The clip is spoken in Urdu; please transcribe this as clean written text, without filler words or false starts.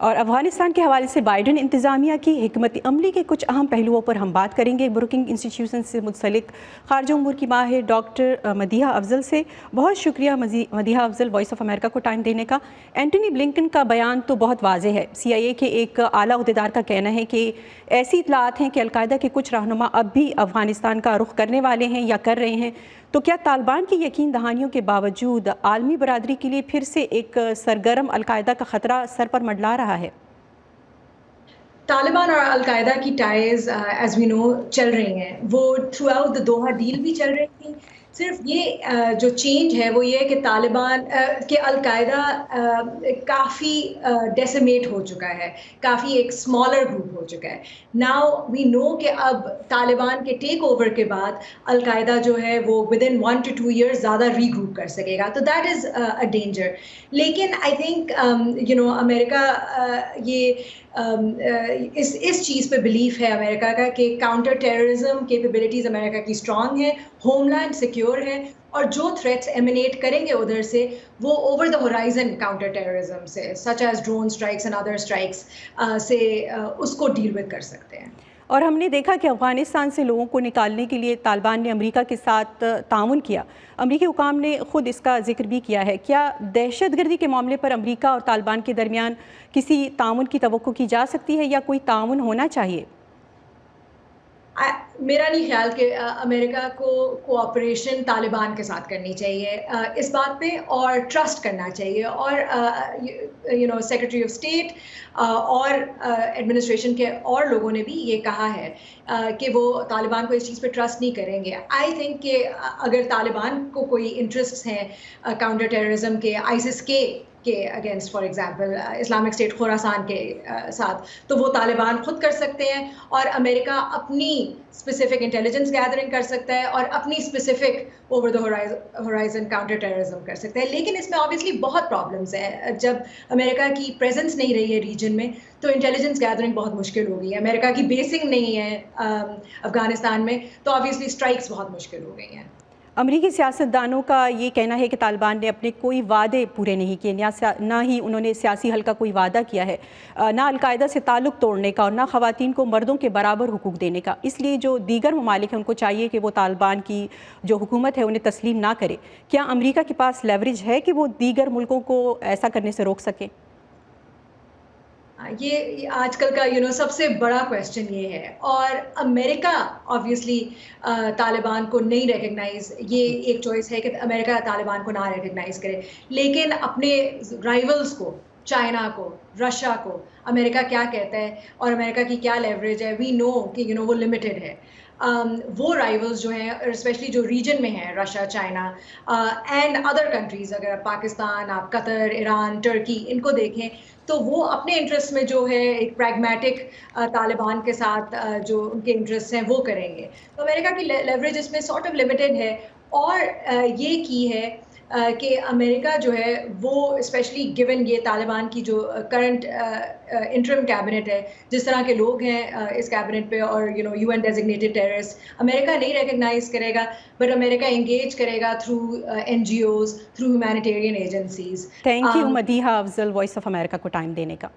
اور افغانستان کے حوالے سے بائیڈن انتظامیہ کی حکمت عملی کے کچھ اہم پہلوؤں پر ہم بات کریں گے بروکنگ انسٹیٹیوشن سے منسلک خارجہ امور کی ماہر ڈاکٹر مدیحہ افضل سے۔ بہت شکریہ Madiha Afzal Voice of America کو ٹائم دینے کا۔ اینٹونی بلنکن کا بیان تو بہت واضح ہے۔ سی آئی اے کے ایک اعلیٰ عہدیدار کا کہنا ہے کہ ایسی اطلاعات ہیں کہ القاعدہ کے کچھ رہنما اب بھی افغانستان کا رخ کرنے والے ہیں یا کر رہے ہیں۔ تو کیا طالبان کی یقین دہانیوں کے باوجود عالمی برادری کے لیے پھر سے ایک سرگرم القاعدہ کا خطرہ سر پر منڈلا رہا ہے؟ طالبان اور القاعدہ کی ٹائز ایز وی نو چل رہی ہیں، وہ throughout the Doha deal بھی چل رہی تھیں۔ صرف یہ جو چینج ہے وہ یہ ہے کہ طالبان کہ القاعدہ کافی ڈیسیمیٹ ہو چکا ہے، کافی ایک اسمالر گروپ ہو چکا ہے۔ ناؤ وی نو کہ اب طالبان کے ٹیک اوور کے بعد القاعدہ جو ہے وہ ود ان 1 to 2 years زیادہ ری گروپ کر سکے گا، تو دیٹ از اے ڈینجر۔ لیکن آئی تھنک امریکہ یہ اس چیز پہ بلیف ہے امریکہ کا کہ کاؤنٹر ٹیررزم کیپیبلٹیز امریکہ کی اسٹرانگ ہے، ہوم لینڈ سیکیور ہے، اور جو تھریٹس ایمینیٹ کریں گے ادھر سے وہ over the horizon counter terrorism سے such as drone strikes and other strikes سے اس کو ڈیل ود کر سکتے ہیں۔ اور ہم نے دیکھا کہ افغانستان سے لوگوں کو نکالنے کے لیے طالبان نے امریکہ کے ساتھ تعاون کیا۔ امریکی حکام نے خود اس کا ذکر بھی کیا ہے۔ کیا دہشت گردی کے معاملے پر امریکہ اور طالبان کے درمیان کسی تعاون کی توقع کی جا سکتی ہے یا کوئی تعاون ہونا چاہیے؟ میرا نہیں خیال کہ امریکہ کو کوآپریشن طالبان کے ساتھ کرنی چاہیے اس بات پہ، اور ٹرسٹ کرنا چاہیے، اور سیکرٹری آف اسٹیٹ اور ایڈمنسٹریشن کے اور لوگوں نے بھی یہ کہا ہے کہ وہ طالبان کو اس چیز پہ ٹرسٹ نہیں کریں گے۔ آئی تھنک کہ اگر طالبان کو کوئی انٹرسٹس ہیں کاؤنٹر ٹیررزم کے، آئیسس کے against, for example Islamic State Khorasan کے ساتھ، تو وہ طالبان خود کر سکتے ہیں، اور امریکہ اپنی اسپیسیفک انٹیلیجنس گیدرنگ کر سکتا ہے اور اپنی specific over the horizon counter terrorism کر سکتا ہے۔ لیکن اس میں آبویسلی بہت پرابلمس ہیں۔ جب امریکہ کی پریزنس نہیں رہی ہے ریجن میں تو انٹیلیجنس گیدرنگ بہت مشکل ہو گئی ہے۔ امریکہ کی بیسنگ نہیں ہے افغانستان میں، تو آبویسلی اسٹرائکس بہت مشکل ہو گئی ہیں۔ امریکی سیاستدانوں کا یہ کہنا ہے کہ طالبان نے اپنے کوئی وعدے پورے نہیں کیے، نہ ہی انہوں نے سیاسی حل کا کوئی وعدہ کیا ہے، نہ القاعدہ سے تعلق توڑنے کا، اور نہ خواتین کو مردوں کے برابر حقوق دینے کا۔ اس لیے جو دیگر ممالک ہیں ان کو چاہیے کہ وہ طالبان کی جو حکومت ہے انہیں تسلیم نہ کرے۔ کیا امریکہ کے پاس لیوریج ہے کہ وہ دیگر ملکوں کو ایسا کرنے سے روک سکے؟ یہ آج کل کا سب سے بڑا کویسچن یہ ہے، اور امریکہ آبویسلی طالبان کو نہیں ریکگنائز، یہ ایک چوائس ہے کہ امریکہ طالبان کو نہ ریکگنائز کرے، لیکن اپنے رائیولز کو، چائنا کو، رشیا کو امریکہ کیا کہتا ہے اور امریکہ کی کیا لیوریج ہے، وی نو کہ وہ لمیٹڈ ہے۔ وہ رائیولز جو ہیں اسپیشلی جو ریجن میں ہیں، Russia, China and other countries, اگر آپ پاکستان، آپ قطر، ایران، ٹرکی ان کو دیکھیں تو وہ اپنے انٹرسٹ میں جو ہے ایک پریگمیٹک طالبان کے ساتھ جو ان کے انٹرسٹ ہیں وہ کریں گے۔ تو امریکہ کی لیوریج اس میں سارٹ آف لمیٹڈ ہے، اور یہ کی ہے کہ امریکہ جو ہے وہ اسپیشلی گیون یہ طالبان کی جو کرنٹ انٹرم کیبنٹ ہے، جس طرح کے لوگ ہیں اس کیبنٹ پہ، اور یو این ڈیزگنیٹڈ ٹیررسٹ، امریکہ نہیں ریکگنائز کرے گا، بٹ امریکہ انگیج کرے گا through N G Os, through humanitarian agencies. Thank you Madiha Afzal Voice of America کو ٹائم دینے کا۔